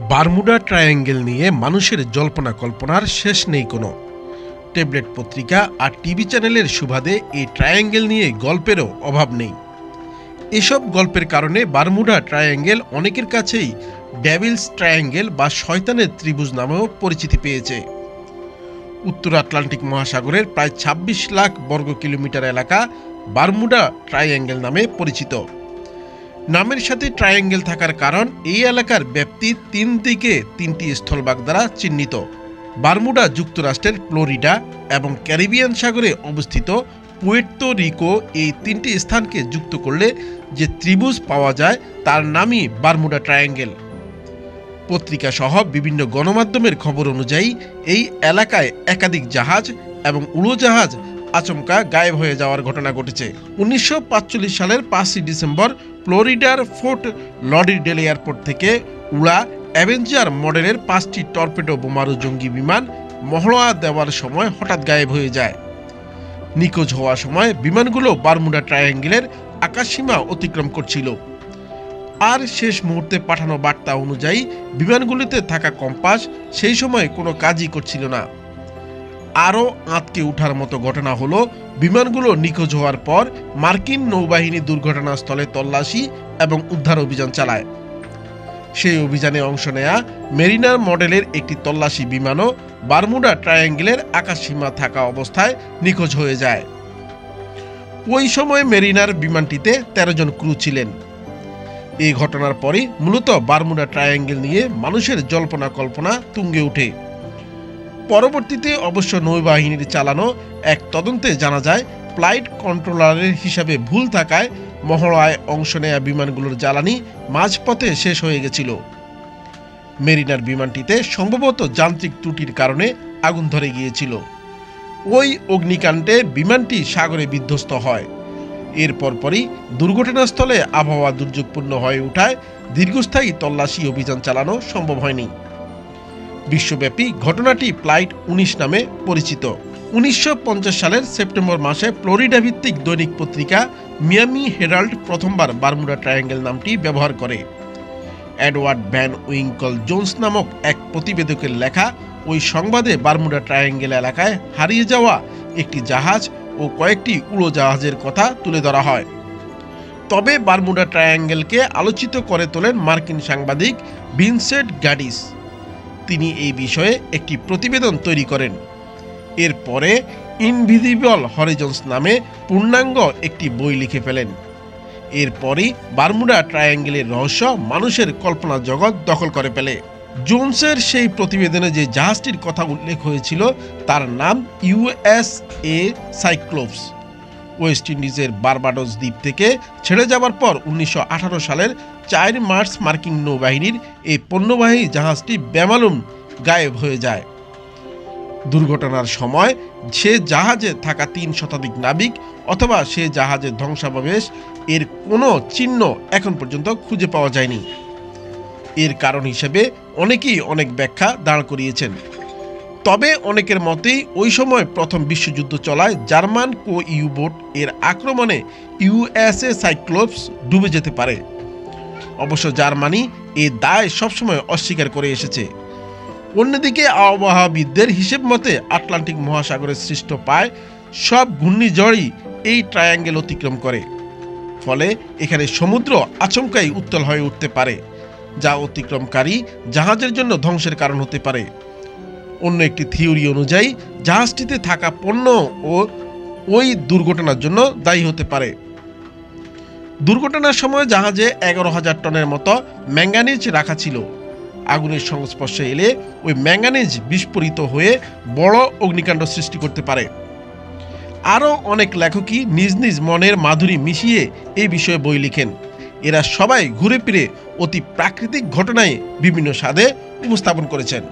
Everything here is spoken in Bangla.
বারমুডা ট্রায়াঙ্গেল নিয়ে মানুষের জল্পনা কল্পনার শেষ নেই কোনো। ট্যাবলেট পত্রিকা আর টিভি চ্যানেলের সুবাদে এই ট্রায়াঙ্গেল নিয়ে গল্পেরও অভাব নেই। এসব গল্পের কারণে বারমুডা ট্রায়াঙ্গেল অনেকের কাছেই ডেভিলস ট্রায়াঙ্গেল বা শয়তানের ত্রিভুজ নামেও পরিচিতি পেয়েছে। উত্তর আটলান্টিক মহাসাগরের প্রায় ২৬ লাখ বর্গ কিলোমিটার এলাকা বারমুডা ট্রায়াঙ্গেল নামে পরিচিত। নামের সাথে ট্রায়াঙ্গেল থাকার কারণ এই এলাকার ব্যাপ্তি তিন দিকে তিনটি স্থলভাগ দ্বারা চিহ্নিত। বারমুডা যুক্তরাষ্ট্রের ফ্লোরিডা এবং ক্যারিবিয়ান সাগরে অবস্থিত পুয়ের্তো রিকো এই তিনটি স্থানকে যুক্ত করলে যে ত্রিভুজ পাওয়া যায় তার নামই বারমুডা ট্রায়াঙ্গেল। পত্রিকা সহ বিভিন্ন গণমাধ্যমের খবর অনুযায়ী এই এলাকায় একাধিক জাহাজ এবং উড়োজাহাজ আচমকা গায়েব হয়ে যাওয়ার ঘটনা ঘটেছে। ১৯৪৫ সালের ৫ই ডিসেম্বর ফ্লোরিডার ফোর্ট লডিরডেল এয়ারপোর্ট থেকে উড়া অ্যাভেঞ্জার মডেলের ৫টি টর্পেডো বোমারু জঙ্গি বিমান মহড়া দেওয়ার সময় হঠাৎ গায়েব হয়ে যায়। নিখোঁজ হওয়ার সময় বিমানগুলো বারমুডা ট্রায়াঙ্গেলের আকাশসীমা অতিক্রম করছিল। আর শেষ মুহূর্তে পাঠানো বার্তা অনুযায়ী বিমানগুলিতে থাকা কম্পাস সেই সময় কোনো কাজই করছিল না। আরও আঁতকে ওঠার মতো ঘটনা হলো, বিমানগুলো নিখোঁজ হওয়ার পর মার্কিন নৌবাহিনী দুর্ঘটনাস্থলে তল্লাশি এবং উদ্ধার অভিযান চালায়। সেই অভিযানে অংশ নেয়া মেরিনার মডেলের একটি তল্লাশি বিমানও বারমুডা ট্রায়াঙ্গেলের আকাশসীমা থাকা অবস্থায় নিখোঁজ হয়ে যায়। ওই সময় মেরিনার বিমানটিতে ১৩ জন ক্রু ছিলেন। এই ঘটনার পরই মূলত বারমুডা ট্রায়াঙ্গেল নিয়ে মানুষের জল্পনা কল্পনা তুঙ্গে ওঠে। পরবর্তীতে অবশ্য নৌবাহিনীর চালানো এক তদন্তে জানা যায়, ফ্লাইট কন্ট্রোলারের হিসাবে ভুল থাকায় মহড়ায় অংশ নেয়া বিমানগুলোর জ্বালানি মাঝপথে শেষ হয়ে গেছিল। মেরিনার বিমানটিতে সম্ভবত যান্ত্রিক ত্রুটির কারণে আগুন ধরে গিয়েছিল। ওই অগ্নিকাণ্ডে বিমানটি সাগরে বিধ্বস্ত হয়। এর পরপরই দুর্ঘটনাস্থলে আবহাওয়া দুর্যোগপূর্ণ হয়ে ওঠায় দীর্ঘস্থায়ী তল্লাশি অভিযান চালানো সম্ভব হয়নি। বিশ্বব্যাপী ঘটনাটি ফ্লাইট ১৯ নামে পরিচিত। ১৯৫০ সালের সেপ্টেম্বর মাসে ফ্লোরিডা ভিত্তিক দৈনিক পত্রিকা মিয়ামি হেরাল্ড প্রথমবার বারমুডা ট্রায়াঙ্গেল নামটি ব্যবহার করে। এডওয়ার্ড ভ্যান উইঙ্কল জোন্স নামক এক প্রতিবেদকের লেখা ওই সংবাদে বারমুডা ট্রায়াঙ্গেল এলাকায় হারিয়ে যাওয়া একটি জাহাজ ও কয়েকটি উড়োজাহাজের কথা তুলে ধরা হয়। তবে বারমুডা ট্রায়াঙ্গেলকে আলোচিত করে তোলেন মার্কিন সাংবাদিক ভিনসেন্ট গাডিস। তিনি এই বিষয়ে একটি প্রতিবেদন তৈরি করেন। এরপরে ইনভিজিবল হরিজন্স নামে পূর্ণাঙ্গ একটি বই লিখে ফেলেন। এরপরই বারমুডা ট্রায়াঙ্গেলের রহস্য মানুষের কল্পনা জগৎ দখল করে ফেলে। জোনসের সেই প্রতিবেদনে যে জাহাজটির কথা উল্লেখ হয়েছিল তার নাম ইউএসএ সাইক্লোপস। ওয়েস্ট ইন্ডিজের বারবাডোস দ্বীপ থেকে ছেড়ে যাওয়ার পর ১৯১৮ সালের ৪ মার্চ মার্কিন নৌবাহিনীর এই পণ্যবাহী জাহাজটি বেমালুম গায়েব হয়ে যায়। দুর্ঘটনার সময় সে জাহাজে থাকা ৩ শতাধিক নাবিক অথবা সে জাহাজের ধ্বংসাবশেষ এর কোনো চিহ্ন এখন পর্যন্ত খুঁজে পাওয়া যায়নি। এর কারণ হিসেবে অনেকেই অনেক ব্যাখ্যা দাঁড় করিয়েছেন। তবে অনেকের মতেই ওই সময় প্রথম বিশ্বযুদ্ধ চলায় জার্মান কো ইউবোট এর আক্রমণে ইউএসএ সাইক্লোপস ডুবে যেতে পারে। অবশ্য জার্মানি এই দায় সবসময় অস্বীকার করে এসেছে। অন্যদিকে আবহাওয়াবিদদের হিসেব মতে আটলান্টিক মহাসাগরে সৃষ্ট প্রায় সব ঘূর্ণিঝড়ই এই ট্রায়াঙ্গেল অতিক্রম করে। ফলে এখানে সমুদ্র আচমকাই উত্তাল হয়ে উঠতে পারে, যা অতিক্রমকারী জাহাজের জন্য ধ্বংসের কারণ হতে পারে। অন্য একটি থিওরি অনুযায়ী জাহাজটিতে থাকা পণ্য ও ওই দুর্ঘটনার জন্য দায়ী হতে পারে। দুর্ঘটনার সময় জাহাজে ১১,০০০ টনের মতো ম্যাঙ্গানিজ রাখা ছিল। আগুনের সংস্পর্শে এলে ওই ম্যাঙ্গানিজ বিস্ফোরিত হয়ে বড় অগ্নিকাণ্ড সৃষ্টি করতে পারে। আরও অনেক লেখকই নিজ নিজ মনের মাধুরী মিশিয়ে এই বিষয়ে বই লিখেন। এরা সবাই ঘুরে ফিরে অতি প্রাকৃতিক ঘটনায় বিভিন্ন স্বাদে উপস্থাপন করেছেন।